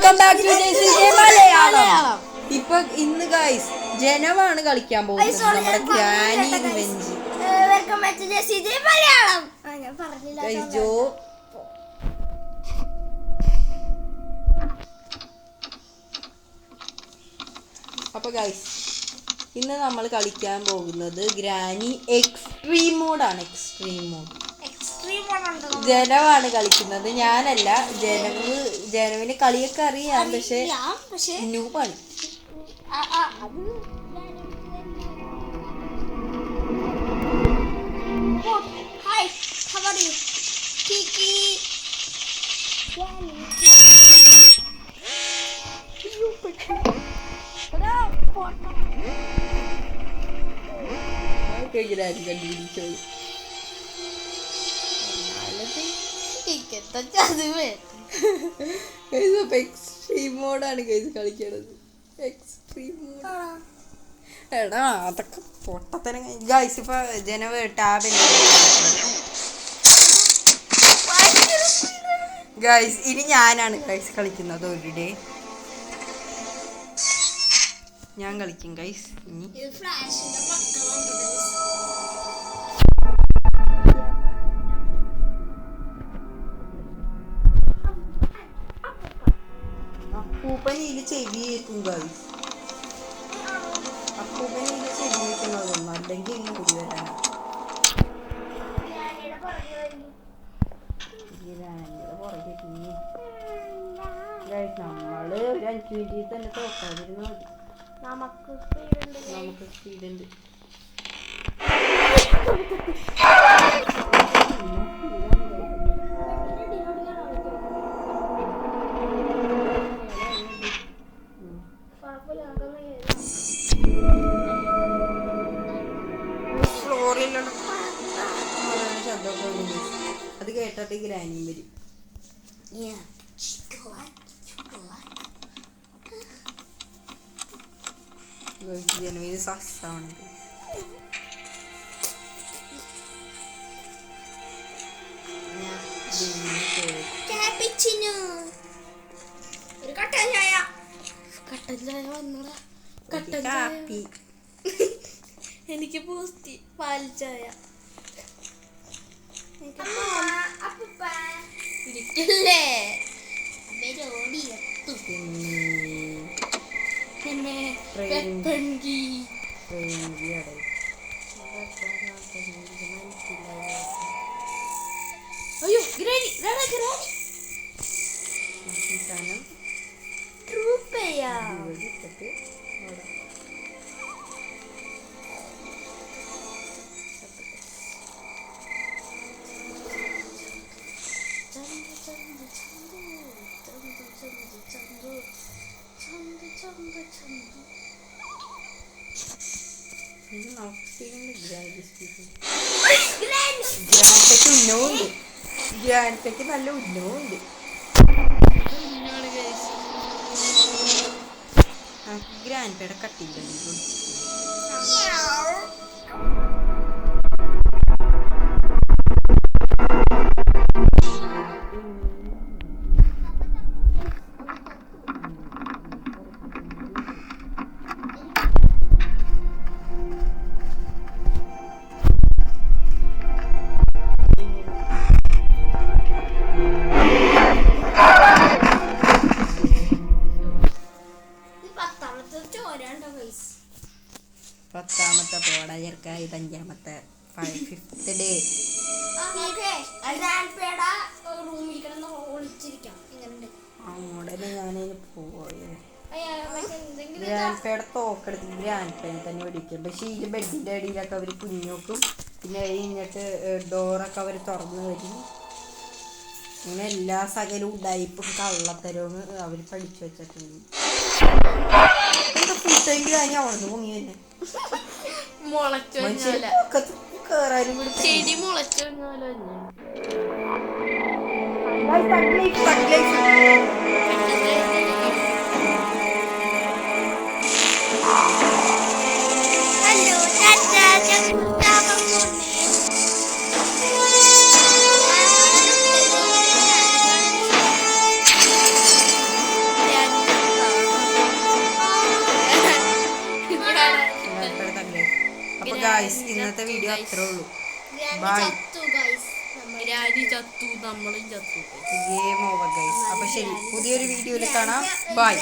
Welcome back to JCJ Malayalam. ഇപ്പൊ ഇന്ന് guys ജനമാണ് കളിക്കാൻ പോകുന്നത്. നമ്മുടെ ഗ്രാനി ഇൻവെഞ്ചി. Welcome back to JCJ Malayalam. ഞാൻ പറഞ്ഞില്ല ഗൈസ് ജോ അപ്പൊ ഗൈസ് ഇന്ന് നമ്മൾ കളിക്കാൻ പോകുന്നത് ഗ്രാനി എക്സ്ട്രീം മോഡാണ്. എക്സ്ട്രീം മോഡ് ജനവാണ് കളിക്കുന്നത്, ഞാനല്ല. ജനവിന് കളിയൊക്കെ അറിയാം, പക്ഷെ ന്യൂബാണ്. കണ്ടുപിടിച്ചോളൂ. എക്സ്ട്രീം മോഡാണ് ഗൈസ് കളിക്കണത്. എക്സ്ട്രീം മോഡ് എടാ അതൊക്കെ പൊട്ടത്തരം ഗൈസ്. ഇപ്പൊ ജനവ് ടാബ് ഗൈസ്. ഇനി ഞാനാണ് ഗൈസ് കളിക്കുന്നത്. ഒരു ഡേ ഞാൻ കളിക്കും ഗൈസ്. ഇനി അപ്പൂപ്പനില് ചെവി കേൾക്കും ഗൈസ്. അപ്പൂപ്പനില് ചെവി കേൾക്കുന്നതൊന്നും അല്ലെങ്കിൽ ഇങ്ങനെ കൂടി വരാനാ. നമ്മള് ഒരു 5 മിനിറ്റിൽ തന്നെ തോക്കാതിരുന്ന മതി. നമുക്ക് സ്പീഡുണ്ട്. ഫ്ലോറിലുള്ള ശബ്ദമൊക്കെ അത് കേട്ടിട്ട് ഗ്രാനിയും വരും. ജനുവരി സസ്സാണ്. ഒരു കട്ടൻ ചായ വന്നടാ. കട്ടൻ ചായ എനിക്ക് ബൂസ്റ്റ് പാൽ ചായ ഇരിക്കല്ലേ. പിന്നെ അയ്യോ ഗ്രാനി ട്രൂപ്പയാ. ഗ്രാൻഡ്പയ്ക്ക് നല്ല ഉന്നവുണ്ട്. ഗ്രാൻഡ്പയുടെ കട്ടില്ല. പത്താമത്തെ പോടാ ചേർക്ക. ഇത് 5ാമത്തെ 5th ഡേ. അങ്ങോട്ടന്നെ ഞാനതിന് പോയത്. ഗ്രാൻഡ്പയുടെ തോക്കെടുത്ത് ഗ്രാൻഡ്പേനെ തന്നെ വെടിക്കും. പക്ഷേ ഈ ബെഡിൻ്റെ അടിയിലൊക്കെ അവർ കുഞ്ഞോക്കും. പിന്നെ അത് കഴിഞ്ഞിട്ട് ഡോറൊക്കെ അവർ തുറന്ന് വരും. അങ്ങനെ എല്ലാ സകലവും ഉടായിപ്പും കള്ളത്തരവും അവർ പഠിച്ചു വെച്ചിട്ടുണ്ട്. എന്താ ഫുൾ ടൈം ഗ്രാനി അവിടുന്ന് പൊങ്ങി തന്നെ കേറാനും ചെടി മുളച്ചു. ഗായ്സ് ഇന്നത്തെ വീഡിയോ അത്രേ ഉള്ളൂ. ബൈ. ചത്തു നമ്മളും ചത്തു. Game over guys. അപ്പൊ ശരി, പുതിയൊരു വീഡിയോയിൽ കാണാം. ബൈ.